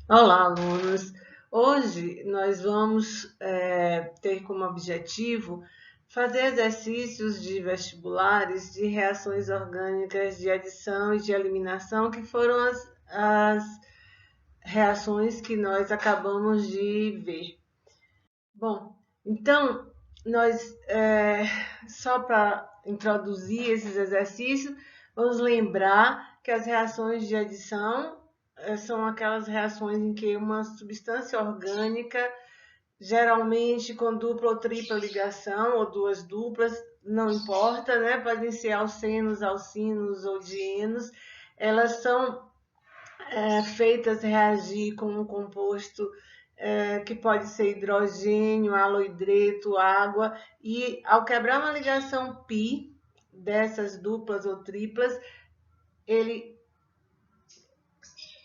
Olá, alunos! Hoje nós vamos ter como objetivo fazer exercícios de vestibulares de reações orgânicas de adição e de eliminação, que foram as reações que nós acabamos de ver. Bom, então, só para introduzir esses exercícios, vamos lembrar que as reações de adição são aquelas reações em que uma substância orgânica, geralmente com dupla ou tripla ligação, ou duas duplas, não importa, né? Podem ser alcenos, alcinos ou dienos, elas são feitas reagir com um composto que pode ser hidrogênio, aloidreto, água, e ao quebrar uma ligação π dessas duplas ou triplas, ele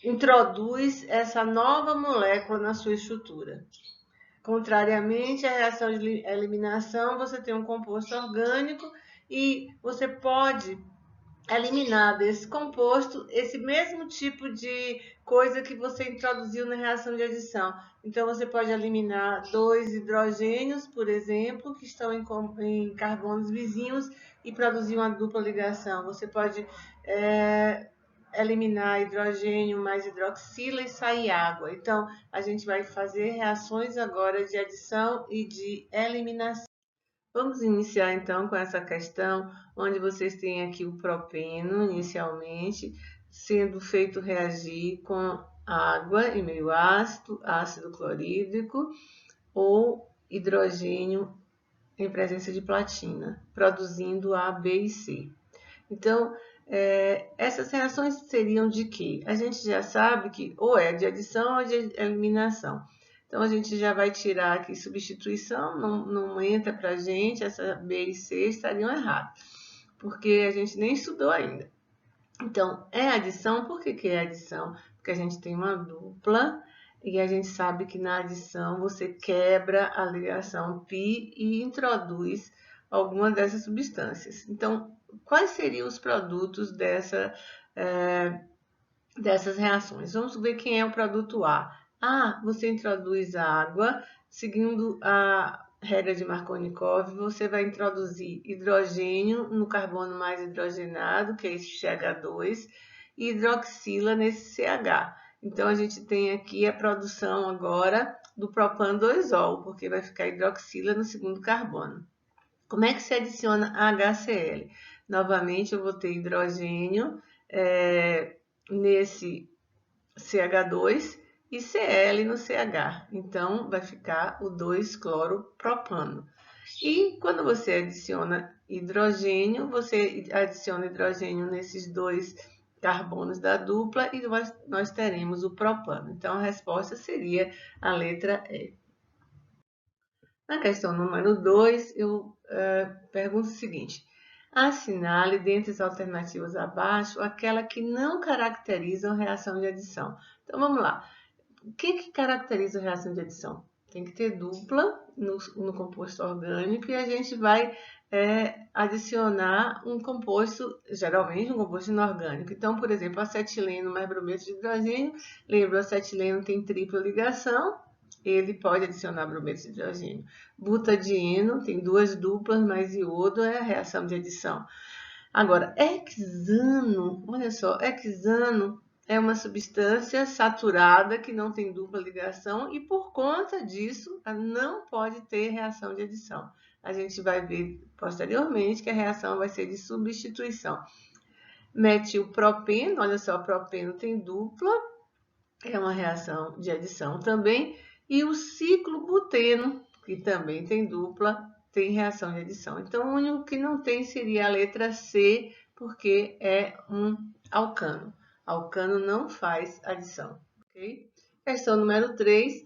introduz essa nova molécula na sua estrutura. Contrariamente à reação de eliminação, você tem um composto orgânico e você pode eliminar desse composto esse mesmo tipo de coisa que você introduziu na reação de adição. Então, você pode eliminar dois hidrogênios, por exemplo, que estão em carbonos vizinhos e produzir uma dupla ligação. Você pode eliminar hidrogênio mais hidroxila e sair água. Então, a gente vai fazer reações agora de adição e de eliminação. Vamos iniciar então com essa questão, onde vocês têm aqui o propeno, inicialmente, sendo feito reagir com água em meio ácido, ácido clorídrico ou hidrogênio em presença de platina, produzindo A, B e C. Então, essas reações seriam de quê? A gente já sabe que ou é de adição ou de eliminação. Então, a gente já vai tirar aqui substituição, não entra para a gente, essa B e C estariam erradas, porque a gente nem estudou ainda. Então, é adição, por que é adição? Porque a gente tem uma dupla e a gente sabe que na adição você quebra a ligação π e introduz alguma dessas substâncias. Então, quais seriam os produtos dessas reações? Vamos ver quem é o produto A. A, você introduz água, seguindo a regra de Markovnikov, você vai introduzir hidrogênio no carbono mais hidrogenado, que é esse CH2, e hidroxila nesse CH. Então, a gente tem aqui a produção agora do propan-2-ol, porque vai ficar hidroxila no segundo carbono. Como é que se adiciona HCl? Novamente, eu vou ter hidrogênio nesse CH2 e Cl no CH. Então, vai ficar o 2-cloropropano. E quando você adiciona hidrogênio, você adiciona hidrogênio nesses dois carbonos da dupla e nós teremos o propano. Então, a resposta seria a letra E. Na questão número 2, eu pergunto o seguinte: assinale dentre as alternativas abaixo aquela que não caracteriza a reação de adição. Então, vamos lá. O que caracteriza a reação de adição? Tem que ter dupla no composto orgânico e a gente vai adicionar um composto, geralmente um composto inorgânico. Então, por exemplo, acetileno mais brometo de hidrogênio. Lembra, o acetileno tem tripla ligação, ele pode adicionar brometo de hidrogênio. Butadieno tem duas duplas mais iodo, é a reação de adição. Agora, hexano, olha só, hexano é uma substância saturada que não tem dupla ligação e, por conta disso, não pode ter reação de adição. A gente vai ver posteriormente que a reação vai ser de substituição. Metilpropeno, olha só, propeno tem dupla, é uma reação de adição também. E o ciclobuteno, que também tem dupla, tem reação de adição. Então, o único que não tem seria a letra C, porque é um alcano. Alcano não faz adição. Okay? Questão número 3.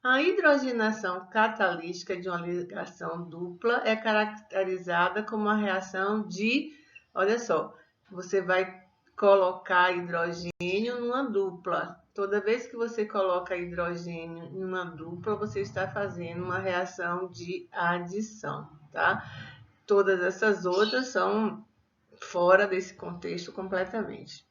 A hidrogenação catalítica de uma ligação dupla é caracterizada como uma reação de, olha só, você vai colocar hidrogênio numa dupla. Toda vez que você coloca hidrogênio em uma dupla, você está fazendo uma reação de adição, tá? Todas essas outras são fora desse contexto completamente.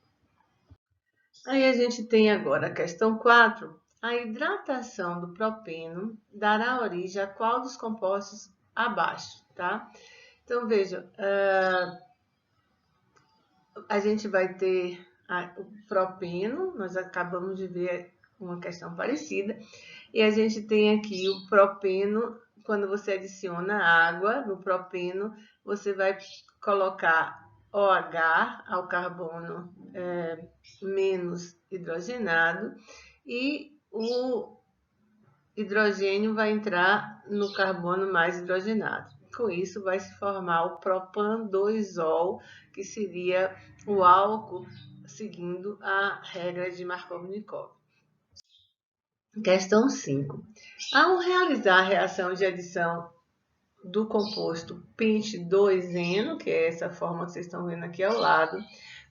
Aí a gente tem agora a questão 4. a hidratação do propeno dará origem a qual dos compostos abaixo, tá? Então, veja, a gente vai ter o propeno, nós acabamos de ver uma questão parecida, e a gente tem aqui o propeno, quando você adiciona água no propeno, você vai colocar OH ao carbono menos hidrogenado, e o hidrogênio vai entrar no carbono mais hidrogenado. Com isso, vai se formar o propan-2-ol, que seria o álcool seguindo a regra de Markov-Nikov. Questão 5. Ao realizar a reação de adição do composto pente-2-eno, que é essa forma que vocês estão vendo aqui ao lado,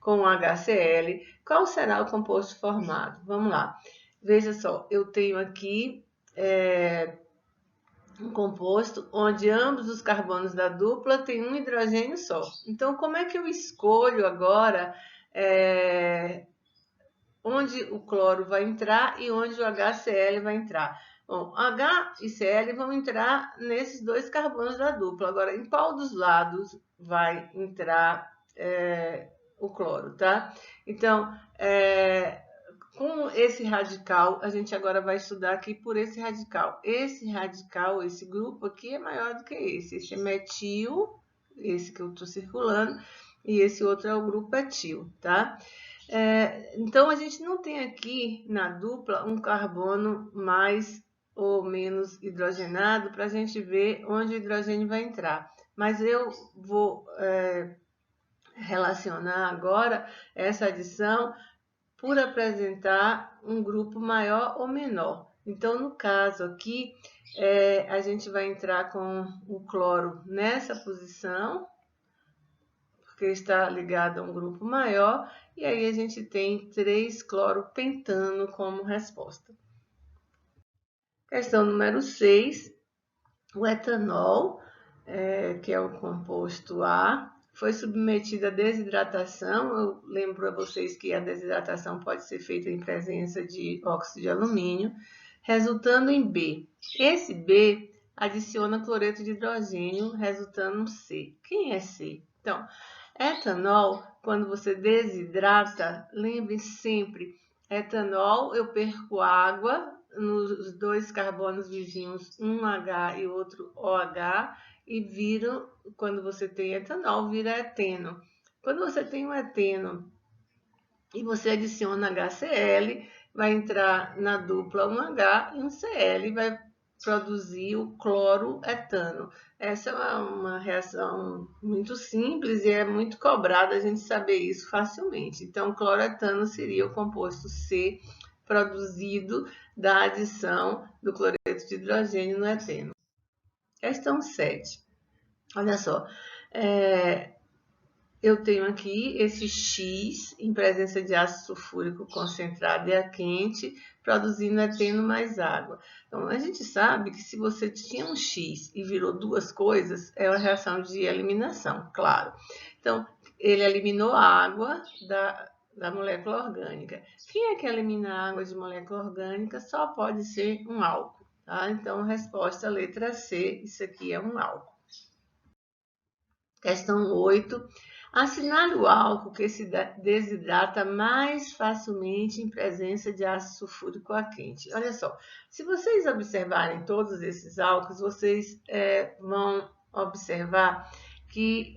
com o HCl, qual será o composto formado? Vamos lá. Veja só, eu tenho aqui um composto onde ambos os carbonos da dupla têm um hidrogênio só. Então, como é que eu escolho agora onde o cloro vai entrar e onde o HCl vai entrar? Bom, H e Cl vão entrar nesses dois carbonos da dupla. Agora, em qual dos lados vai entrar o cloro, tá? Então, com esse radical, a gente agora vai estudar aqui por esse radical. Esse radical, esse grupo aqui é maior do que esse. Esse é metil, esse que eu estou circulando, e esse outro é o grupo etil, tá? Então, a gente não tem aqui na dupla um carbono mais ou menos hidrogenado para a gente ver onde o hidrogênio vai entrar. Mas eu vou relacionar agora essa adição por apresentar um grupo maior ou menor. Então, no caso aqui, a gente vai entrar com o cloro nessa posição, porque está ligado a um grupo maior, e aí a gente tem 3-cloropentano como resposta. Questão número 6, o etanol, que é o composto A, foi submetido à desidratação. Eu lembro a vocês que a desidratação pode ser feita em presença de óxido de alumínio, resultando em B. Esse B adiciona cloreto de hidrogênio, resultando em C. Quem é C? Então, etanol, quando você desidrata, lembre sempre, etanol, eu perco água nos dois carbonos vizinhos, um H e outro OH, e viram, quando você tem etanol, vira eteno. Quando você tem um eteno e você adiciona HCl, vai entrar na dupla um H e um Cl, vai produzir o cloroetano. Essa é uma reação muito simples e é muito cobrada a gente saber isso facilmente. Então, o cloroetano seria o composto C produzido da adição do cloreto de hidrogênio no eteno. Questão 7. Olha só, eu tenho aqui esse X em presença de ácido sulfúrico concentrado e a quente, produzindo eteno mais água. Então, a gente sabe que se você tinha um X e virou duas coisas, é uma reação de eliminação, claro. Então, ele eliminou a água da molécula orgânica. Quem é que elimina a água de molécula orgânica? Só pode ser um álcool, tá? Então, resposta letra C, isso aqui é um álcool. Questão 8. Assinale o álcool que se desidrata mais facilmente em presença de ácido sulfúrico a quente. Olha só, se vocês observarem todos esses álcools, vocês vão observar que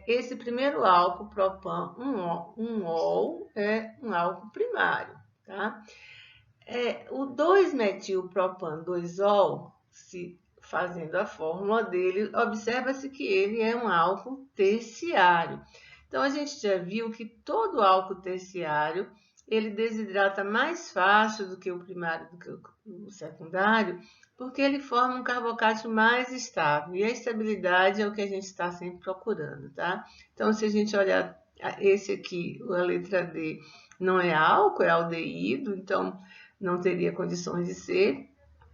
esse primeiro álcool, propan 1-ol, é um álcool primário, tá? O 2-metilpropan-2-ol, se fazendo a fórmula dele, observa-se que ele é um álcool terciário. Então, a gente já viu que todo álcool terciário, ele desidrata mais fácil do que o primário, do que o secundário, porque ele forma um carbocato mais estável. E a estabilidade é o que a gente está sempre procurando, tá? Então, se a gente olhar esse aqui, a letra D, não é álcool, é aldeído, então não teria condições de ser.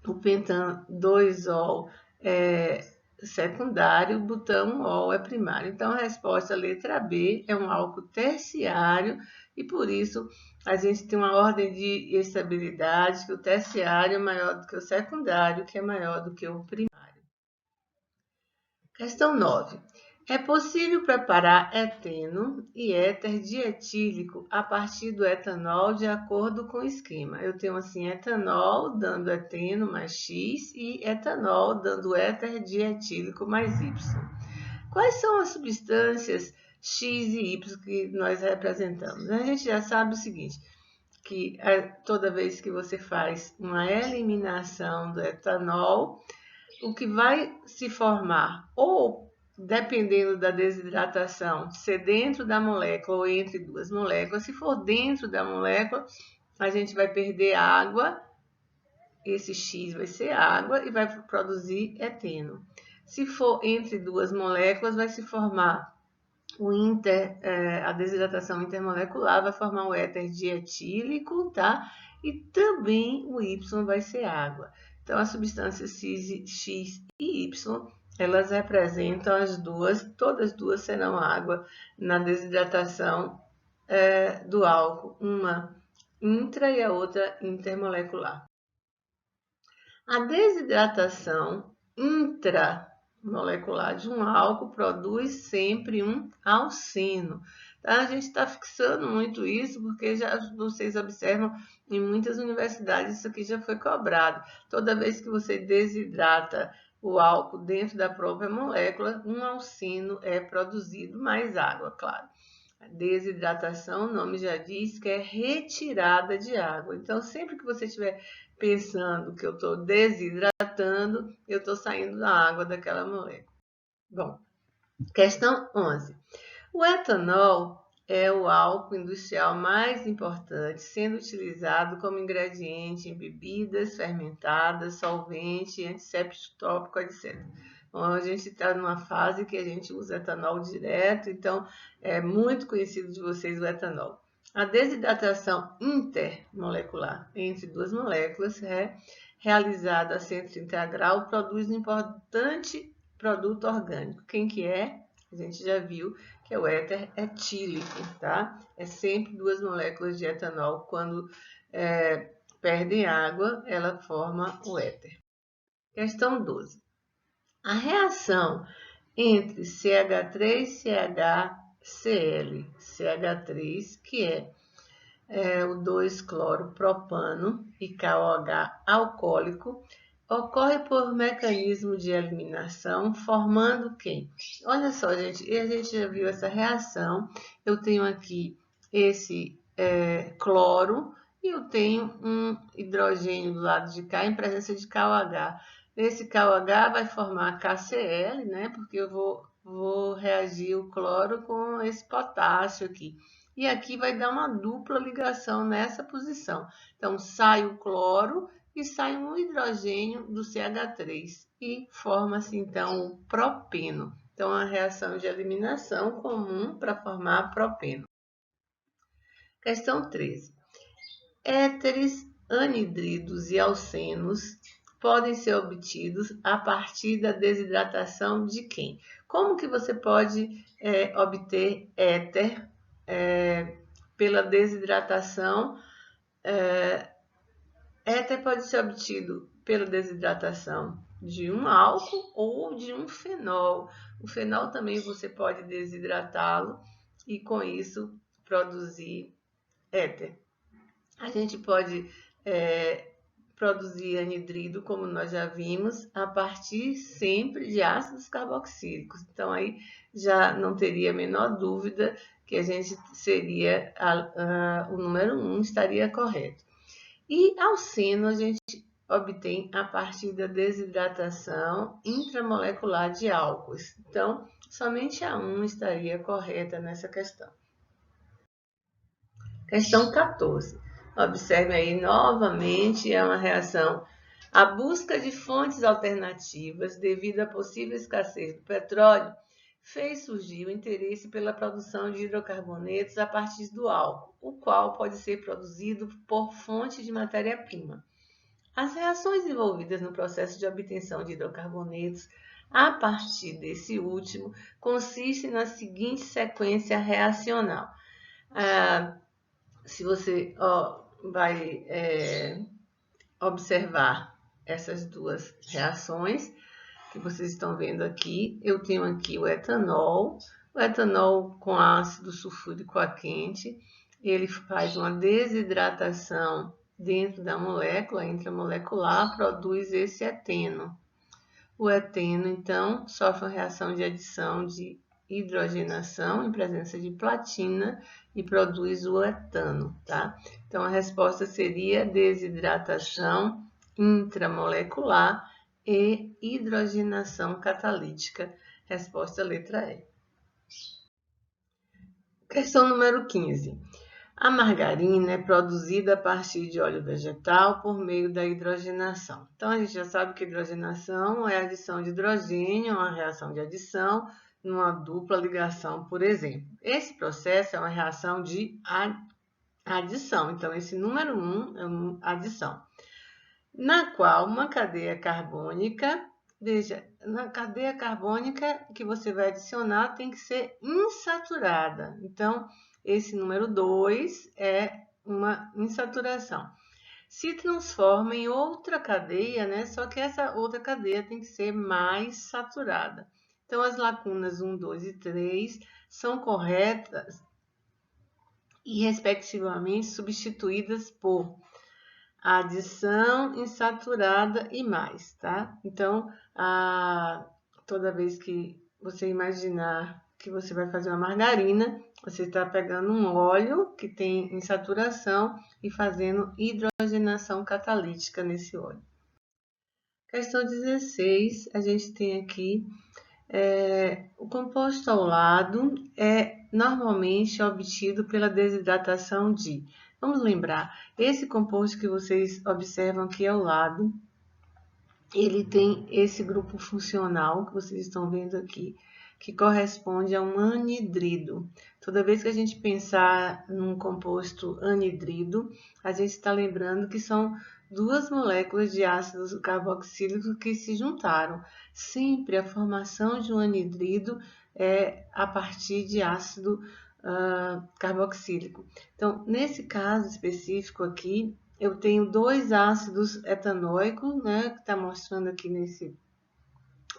O pentan 2-ol é secundário, o butan 1-ol é primário. Então, a resposta letra B é um álcool terciário e por isso a gente tem uma ordem de estabilidade que o terciário é maior do que o secundário, que é maior do que o primário. Questão 9. É possível preparar eteno e éter dietílico a partir do etanol de acordo com o esquema. Eu tenho assim etanol dando eteno mais X e etanol dando éter dietílico mais Y. Quais são as substâncias X e Y que nós representamos? A gente já sabe o seguinte, que toda vez que você faz uma eliminação do etanol, o que vai se formar, ou dependendo da desidratação, ser dentro da molécula ou entre duas moléculas, se for dentro da molécula, a gente vai perder água, esse X vai ser água e vai produzir eteno. Se for entre duas moléculas, vai se formar a desidratação intermolecular, vai formar o éter dietílico, tá? E também o Y vai ser água. Então, as substâncias X e Y, elas representam as duas, todas as duas serão água na desidratação do álcool, uma intra e a outra intermolecular. A desidratação intramolecular de um álcool produz sempre um alceno. Tá? A gente está fixando muito isso porque já vocês observam em muitas universidades isso aqui já foi cobrado. Toda vez que você desidrata o álcool dentro da própria molécula, um alceno é produzido, mais água, claro. A desidratação, o nome já diz que é retirada de água. Então, sempre que você estiver pensando que eu estou desidratando, eu estou saindo da água daquela molécula. Bom, questão 11. O etanol é o álcool industrial mais importante, sendo utilizado como ingrediente em bebidas fermentadas, solvente, antisséptico tópico, etc. Bom, a gente está numa fase que a gente usa etanol direto, então é muito conhecido de vocês o etanol. A desidratação intermolecular entre duas moléculas é realizada a centro integral, produz um importante produto orgânico. Quem que é? A gente já viu que é o éter etílico, tá? É sempre duas moléculas de etanol. Quando perdem água, ela forma o éter. Questão 12. A reação entre CH3 e CHCl, CH3, que é o 2-cloropropano e KOH alcoólico, ocorre por mecanismo de eliminação, formando quem? Olha só, gente, e a gente já viu essa reação. Eu tenho aqui esse cloro e eu tenho um hidrogênio do lado de cá em presença de KOH. Esse KOH vai formar KCl, né? Porque eu vou reagir o cloro com esse potássio aqui. E aqui vai dar uma dupla ligação nessa posição. Então, sai o cloro e sai um hidrogênio do CH3 e forma-se, então, o propeno. Então, a reação de eliminação comum para formar propeno. Questão 13. Éteres, anidridos e alcenos podem ser obtidos a partir da desidratação de quem? Como que você pode obter éter pela desidratação? Éter pode ser obtido pela desidratação de um álcool ou de um fenol. O fenol também você pode desidratá-lo e com isso produzir éter. A gente pode produzir anidrido, como nós já vimos, a partir sempre de ácidos carboxílicos. Então, aí já não teria a menor dúvida que a gente seria, o número 1 estaria correto. E alceno a gente obtém a partir da desidratação intramolecular de álcoois. Então, somente a 1 estaria correta nessa questão. Questão 14. Observe aí novamente, é uma reação. A busca de fontes alternativas devido à possível escassez do petróleo fez surgir o interesse pela produção de hidrocarbonetos a partir do álcool, o qual pode ser produzido por fonte de matéria-prima. As reações envolvidas no processo de obtenção de hidrocarbonetos a partir desse último consistem na seguinte sequência reacional. se você vai observar essas duas reações que vocês estão vendo aqui, eu tenho aqui o etanol com ácido sulfúrico a quente, ele faz uma desidratação dentro da molécula intramolecular, produz esse eteno. O eteno, então, sofre uma reação de adição de hidrogenação em presença de platina e produz o etano, tá? Então, a resposta seria desidratação intramolecular e hidrogenação catalítica. Resposta letra E. Questão número 15. A margarina é produzida a partir de óleo vegetal por meio da hidrogenação. Então, a gente já sabe que hidrogenação é a adição de hidrogênio, uma reação de adição, numa dupla ligação, por exemplo. Esse processo é uma reação de adição. Então, esse número 1 é uma adição, na qual uma cadeia carbônica, veja, na cadeia carbônica que você vai adicionar tem que ser insaturada. Então, esse número 2 é uma insaturação. Se transforma em outra cadeia, né? Só que essa outra cadeia tem que ser mais saturada. Então, as lacunas 1, 2 e 3 são corretas e, respectivamente, substituídas por adição insaturada e mais, tá? Então, toda vez que você imaginar que você vai fazer uma margarina, você está pegando um óleo que tem insaturação e fazendo hidrogenação catalítica nesse óleo. Questão 16, a gente tem aqui o composto aulado é normalmente obtido pela desidratação de. Vamos lembrar, esse composto que vocês observam aqui ao lado, ele tem esse grupo funcional que vocês estão vendo aqui, que corresponde a um anidrido. Toda vez que a gente pensar num composto anidrido, a gente está lembrando que são duas moléculas de ácido carboxílico que se juntaram. Sempre a formação de um anidrido é a partir de ácido carboxílico. Então, nesse caso específico aqui, eu tenho dois ácidos etanóicos, né, que está mostrando aqui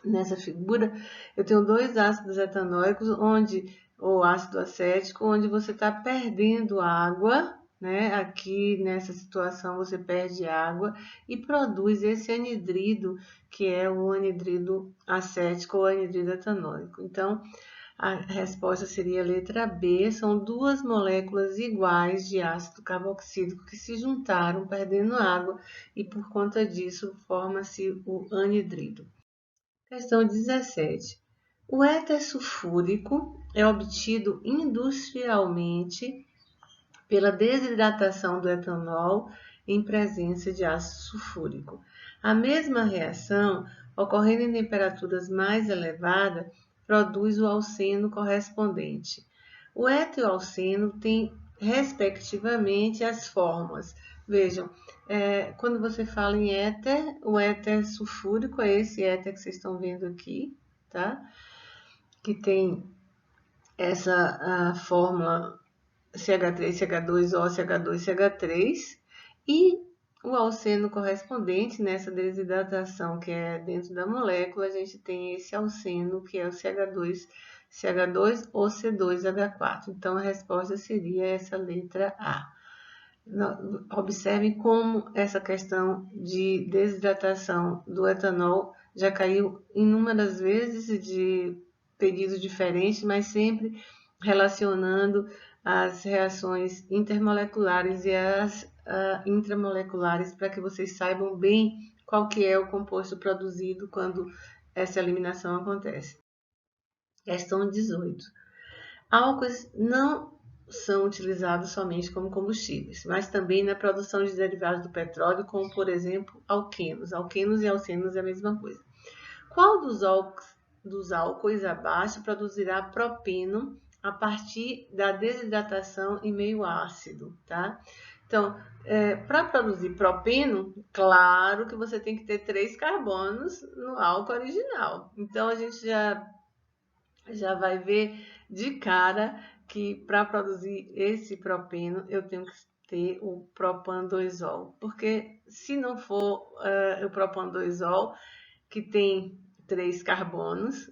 nessa figura. Eu tenho dois ácidos etanóicos, ou ácido acético, onde você está perdendo água, né? Aqui nessa situação você perde água e produz esse anidrido, que é o anidrido acético ou anidrido etanóico. Então, a resposta seria a letra B, são duas moléculas iguais de ácido carboxílico que se juntaram, perdendo água, e por conta disso forma-se o anidrido. Questão 17. O éter sulfúrico é obtido industrialmente pela desidratação do etanol em presença de ácido sulfúrico. A mesma reação, ocorrendo em temperaturas mais elevadas, produz o alceno correspondente. O éter-alceno tem, respectivamente, as fórmulas. Vejam, quando você fala em éter, o éter sulfúrico é esse éter que vocês estão vendo aqui, tá? Que tem essa fórmula CH3, CH2O, CH2, CH3, e o alceno correspondente nessa desidratação que é dentro da molécula, a gente tem esse alceno que é o CH2 ou C2H4. Então, a resposta seria essa letra A. Observe como essa questão de desidratação do etanol já caiu inúmeras vezes de pedidos diferentes, mas sempre relacionando as reações intermoleculares e as intramoleculares, para que vocês saibam bem qual que é o composto produzido quando essa eliminação acontece. Questão 18. Álcoois não são utilizados somente como combustíveis, mas também na produção de derivados do petróleo, como, por exemplo, alquenos. Alquenos e alcenos é a mesma coisa. Qual dos álcoois abaixo produzirá propeno a partir da desidratação em meio ácido, tá? Então, para produzir propeno, claro que você tem que ter 3 carbonos no álcool original. Então, a gente já vai ver de cara que para produzir esse propeno eu tenho que ter o propan-2-ol, porque se não for o propan-2-ol, que tem 3 carbonos,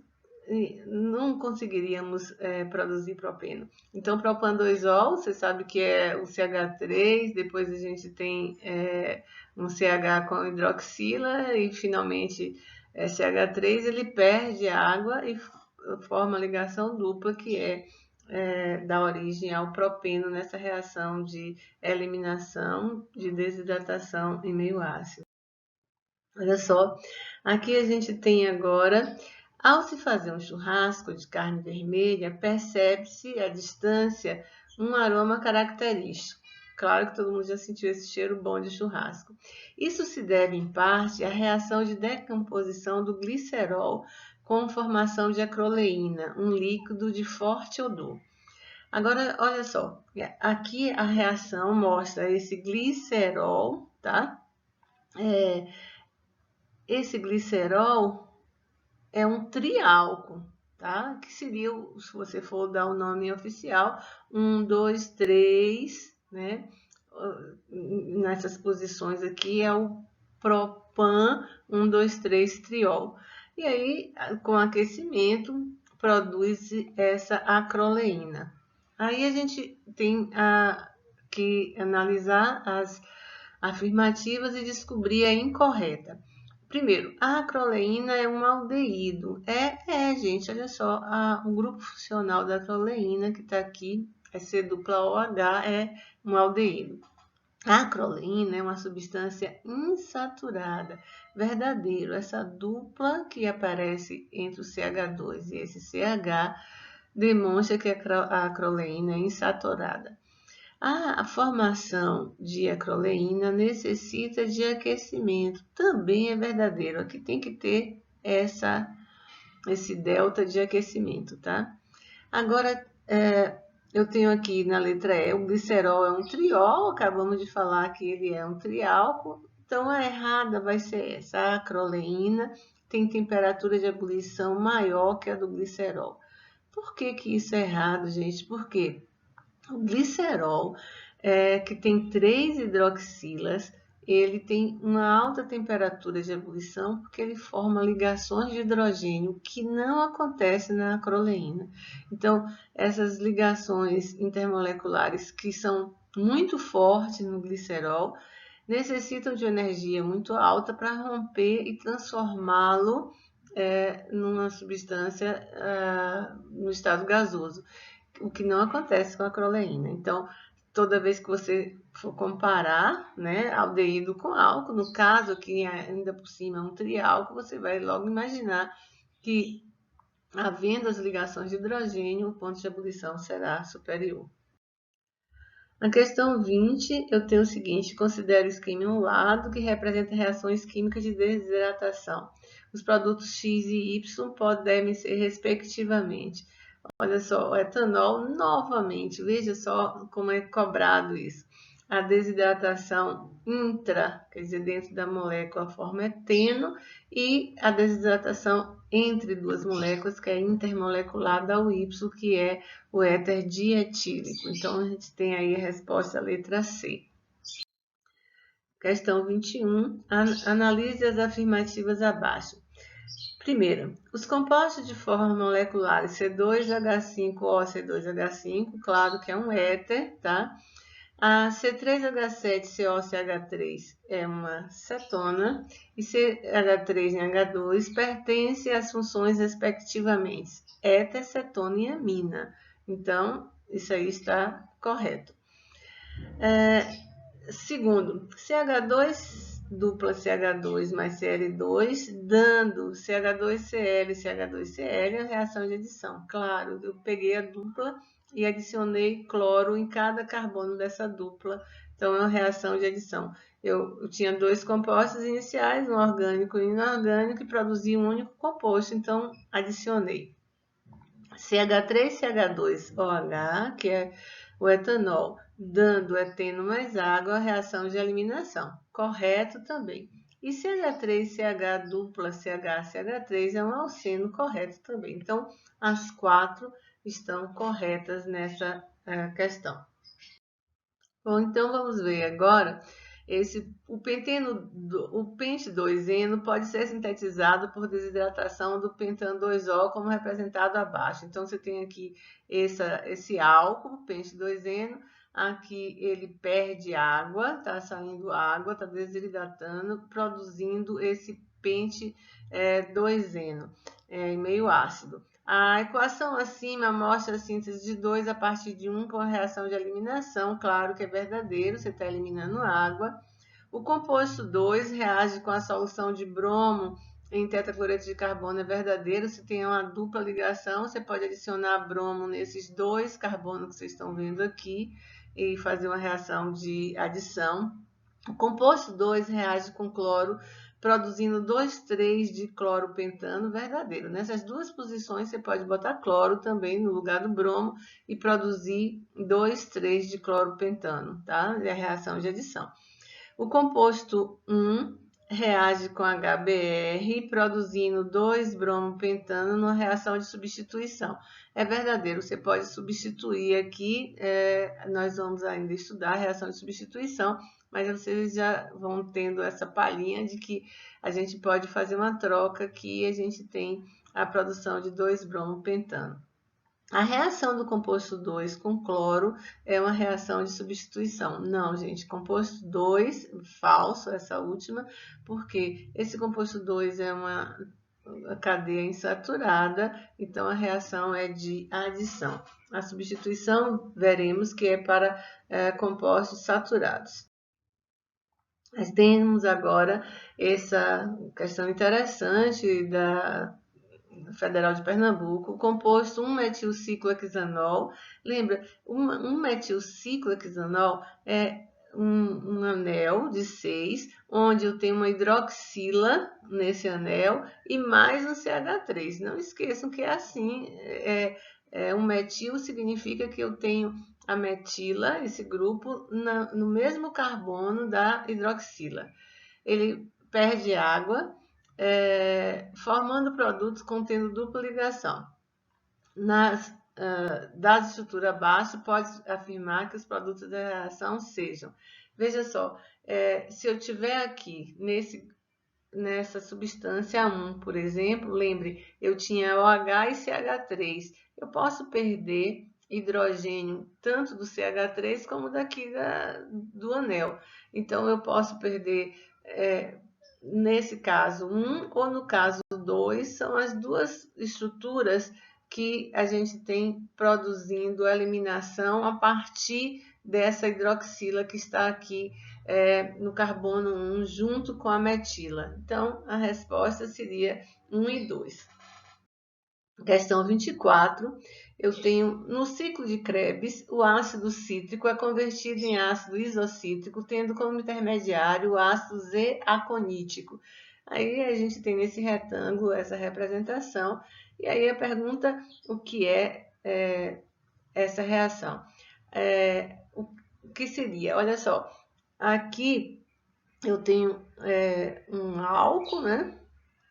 não conseguiríamos produzir propeno. Então, propan-2-ol, você sabe que é o CH3, depois a gente tem um CH com hidroxila e finalmente CH3, ele perde água e forma ligação dupla, que dá origem ao propeno nessa reação de eliminação de desidratação em meio ácido. Olha só, aqui a gente tem agora, ao se fazer um churrasco de carne vermelha, percebe-se à distância um aroma característico. Claro que todo mundo já sentiu esse cheiro bom de churrasco. Isso se deve, em parte, à reação de decomposição do glicerol com formação de acroleína, um líquido de forte odor. Agora, olha só, aqui a reação mostra esse glicerol, tá? Esse glicerol é um triálcool, tá? Que seria, se você for dar o nome oficial, 1, 2, 3, né? Nessas posições aqui é o propan 1, 2, 3 triol. E aí, com aquecimento, produz essa acroleína. Aí a gente tem que analisar as afirmativas e descobrir a incorreta. Primeiro, a acroleína é um aldeído. Gente, olha só, o grupo funcional da acroleína que está aqui, é C-OH, é um aldeído. A acroleína é uma substância insaturada, verdadeiro. Essa dupla que aparece entre o CH2 e esse CH demonstra que a acroleína é insaturada. A formação de acroleína necessita de aquecimento, também é verdadeiro. Aqui tem que ter esse delta de aquecimento, tá? Agora, eu tenho aqui na letra E, o glicerol é um triol, acabamos de falar que ele é um triálcool, então a errada vai ser essa. A acroleína tem temperatura de ebulição maior que a do glicerol. Por que isso é errado, gente? Porque o glicerol, que tem 3 hidroxilas, ele tem uma alta temperatura de ebulição porque ele forma ligações de hidrogênio que não acontecem na acroleína. Então, essas ligações intermoleculares que são muito fortes no glicerol necessitam de energia muito alta para romper e transformá-lo numa substância no estado gasoso, o que não acontece com a acroleína. Então, toda vez que você for comparar, né, aldeído com álcool, no caso aqui ainda por cima é um triálcool, você vai logo imaginar que, havendo as ligações de hidrogênio, o ponto de ebulição será superior. Na questão 20, eu tenho o seguinte: considere o esquema em um lado, que representa reações químicas de desidratação. Os produtos X e Y devem ser, respectivamente. Olha só, o etanol, novamente, veja só como é cobrado isso. A desidratação intra, quer dizer, dentro da molécula, forma eteno, e a desidratação entre duas moléculas, que é intermolecular, dá o Y, que é o éter dietílico. Então, a gente tem aí a resposta, a letra C. Questão 21. Analise as afirmativas abaixo. Primeiro, os compostos de forma molecular C2H5O, C2H5, claro que é um éter, tá? A C3H7COCH3 é uma cetona e CH3NH2 pertence às funções respectivamente éter, cetona e amina. Então, isso aí está correto. Segundo, CH2 dupla CH2 mais Cl2, dando CH2Cl, CH2Cl, a reação de adição. Claro, eu peguei a dupla e adicionei cloro em cada carbono dessa dupla, então é uma reação de adição. Eu tinha 2 compostos iniciais, um orgânico e um inorgânico, e produzi um único composto, então adicionei CH3CH2OH, que é o etanol, dando eteno mais água, a reação de eliminação. Correto também. E CH3CH dupla CH3 é um alceno, correto também. Então, as 4 estão corretas nessa questão. Bom, então vamos ver agora. O pente 2-eno pode ser sintetizado por desidratação do pentano 2O, como representado abaixo. Então, você tem aqui esse álcool, pente 2-eno. Aqui ele perde água, está saindo água, está desidratando, produzindo esse pente 2-eno, meio ácido. A equação acima mostra a síntese de 2 a partir de 1 com a reação de eliminação. Claro que é verdadeiro, você está eliminando água. O composto 2 reage com a solução de bromo em tetracloreto de carbono. É verdadeiro, se tem uma dupla ligação, você pode adicionar bromo nesses 2 carbonos que vocês estão vendo aqui e fazer uma reação de adição. O composto 2 reage com cloro, produzindo 2,3 de cloropentano, verdadeiro. Nessas duas posições, você pode botar cloro também no lugar do bromo e produzir 2,3 de cloropentano, tá? É a reação de adição. O composto 1 reage com HBr, produzindo 2-bromopentano numa reação de substituição. É verdadeiro, você pode substituir aqui, nós vamos ainda estudar a reação de substituição, mas vocês já vão tendo essa palhinha de que a gente pode fazer uma troca que a gente tem a produção de 2-bromopentano. A reação do composto 2 com cloro é uma reação de substituição. Não, gente, composto 2, falso, essa última, porque esse composto 2 é uma cadeia insaturada, então a reação é de adição. A substituição, veremos que é para compostos saturados. Nós temos agora essa questão interessante da Federal de Pernambuco, composto 1-metilciclohexanol. Lembra, 1-metilciclohexanol é um anel de 6, onde eu tenho uma hidroxila nesse anel e mais um CH3. Não esqueçam que é assim, um metil significa que eu tenho a metila, esse grupo, no mesmo carbono da hidroxila. Ele perde água, formando produtos contendo dupla ligação. Dados de estrutura abaixo, pode afirmar que os produtos da reação sejam. Veja só, se eu tiver aqui nessa substância 1, por exemplo, lembre, eu tinha OH e CH3. Eu posso perder hidrogênio tanto do CH3 como daqui do anel. Então, eu posso perder, nesse caso 1 ou no caso 2, são as duas estruturas que a gente tem produzindo a eliminação a partir dessa hidroxila que está aqui no carbono 1 junto com a metila. Então, a resposta seria 1 e 2. Questão 24, eu tenho, no ciclo de Krebs, o ácido cítrico é convertido em ácido isocítrico, tendo como intermediário o ácido Z-aconítico. Aí a gente tem nesse retângulo essa representação, e aí a pergunta, o que é essa reação? O que seria? Olha só, aqui eu tenho um álcool, né?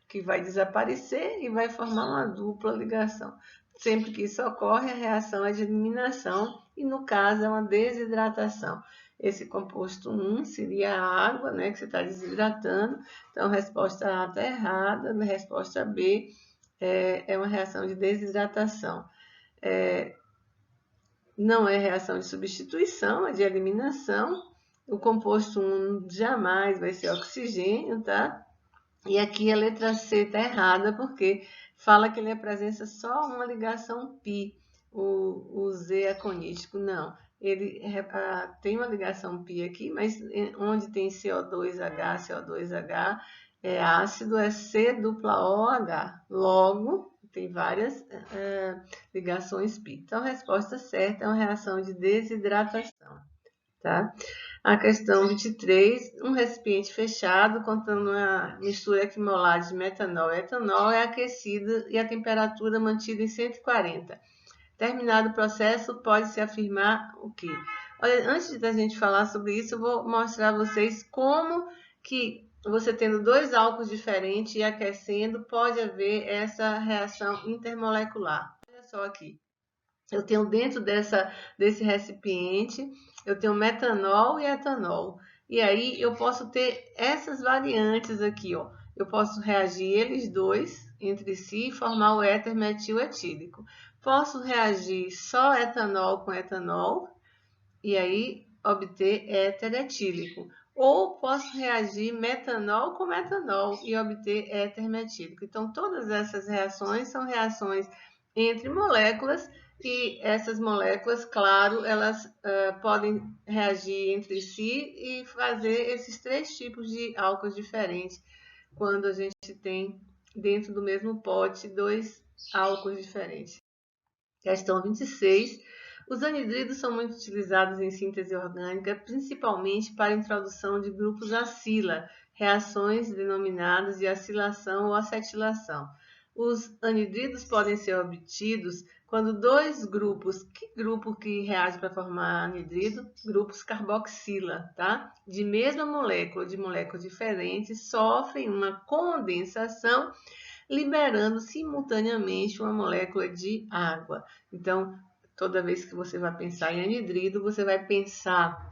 Que vai desaparecer e vai formar uma dupla ligação. Sempre que isso ocorre, a reação é de eliminação e, no caso, é uma desidratação. Esse composto 1 seria a água, né, que você está desidratando. Então, a resposta A está errada, a resposta B é uma reação de desidratação. Não é reação de substituição, é de eliminação. O composto 1 jamais vai ser oxigênio, tá? E aqui a letra C está errada, porque fala que ele apresenta só uma ligação π, o Z aconítico. Não, ele tem uma ligação π aqui, mas onde tem CO2H, CO2H é ácido, é C-OH. Logo, tem várias ligações π. Então, a resposta certa é uma reação de desidratação, tá? A questão 23, um recipiente fechado contendo uma mistura equimolada de metanol e etanol é aquecido e a temperatura mantida em 140. Terminado o processo, pode-se afirmar o quê? Olha, antes da gente falar sobre isso, eu vou mostrar a vocês como que você tendo dois álcools diferentes e aquecendo, pode haver essa reação intermolecular. Olha só aqui. eu tenho dentro desse recipiente, eu tenho metanol e etanol. E aí eu posso ter essas variantes aqui, ó. Eu posso reagir eles dois entre si e formar o éter metiletílico. Posso reagir só etanol com etanol e aí obter éter etílico. Ou posso reagir metanol com metanol e obter éter metílico. Então, todas essas reações são reações entre moléculas e essas moléculas, claro, elas podem reagir entre si e fazer esses 3 tipos de álcools diferentes quando a gente tem dentro do mesmo pote 2 álcools diferentes. Questão 26. Os anidridos são muito utilizados em síntese orgânica, principalmente para a introdução de grupos acila, reações denominadas de acilação ou acetilação. Os anidridos podem ser obtidos quando 2 grupos, que grupo que reage para formar anidrido? Grupos carboxila, tá? De mesma molécula, de moléculas diferentes, sofrem uma condensação liberando simultaneamente uma molécula de água. Então, toda vez que você vai pensar em anidrido, você vai pensar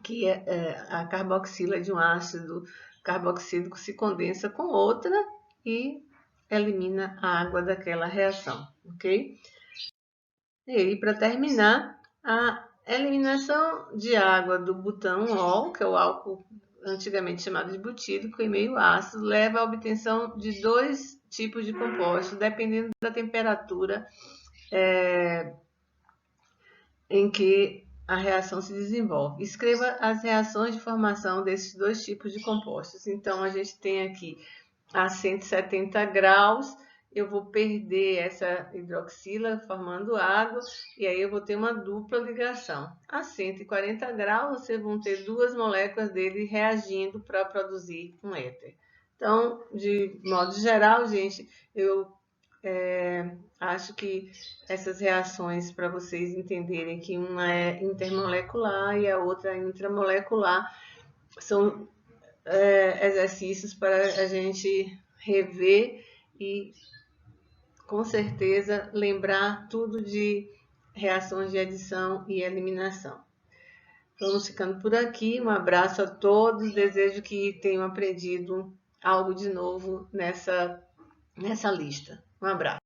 que a carboxila de um ácido carboxílico se condensa com outra e elimina a água daquela reação, ok? E aí, para terminar, a eliminação de água do butanol, que é o álcool antigamente chamado de butírico e meio ácido, leva à obtenção de 2 tipos de compostos, dependendo da temperatura em que a reação se desenvolve. Escreva as reações de formação desses 2 tipos de compostos. Então, a gente tem aqui a 170 graus, eu vou perder essa hidroxila formando água, e aí eu vou ter uma dupla ligação. A 140 graus, vocês vão ter 2 moléculas dele reagindo para produzir um éter. Então, de modo geral, gente, eu acho que essas reações, para vocês entenderem que uma é intermolecular e a outra é intramolecular, são exercícios para a gente rever e, com certeza, lembrar tudo de reações de adição e eliminação. Vamos ficando por aqui. Um abraço a todos. Desejo que tenham aprendido algo de novo nessa lista. Um abraço.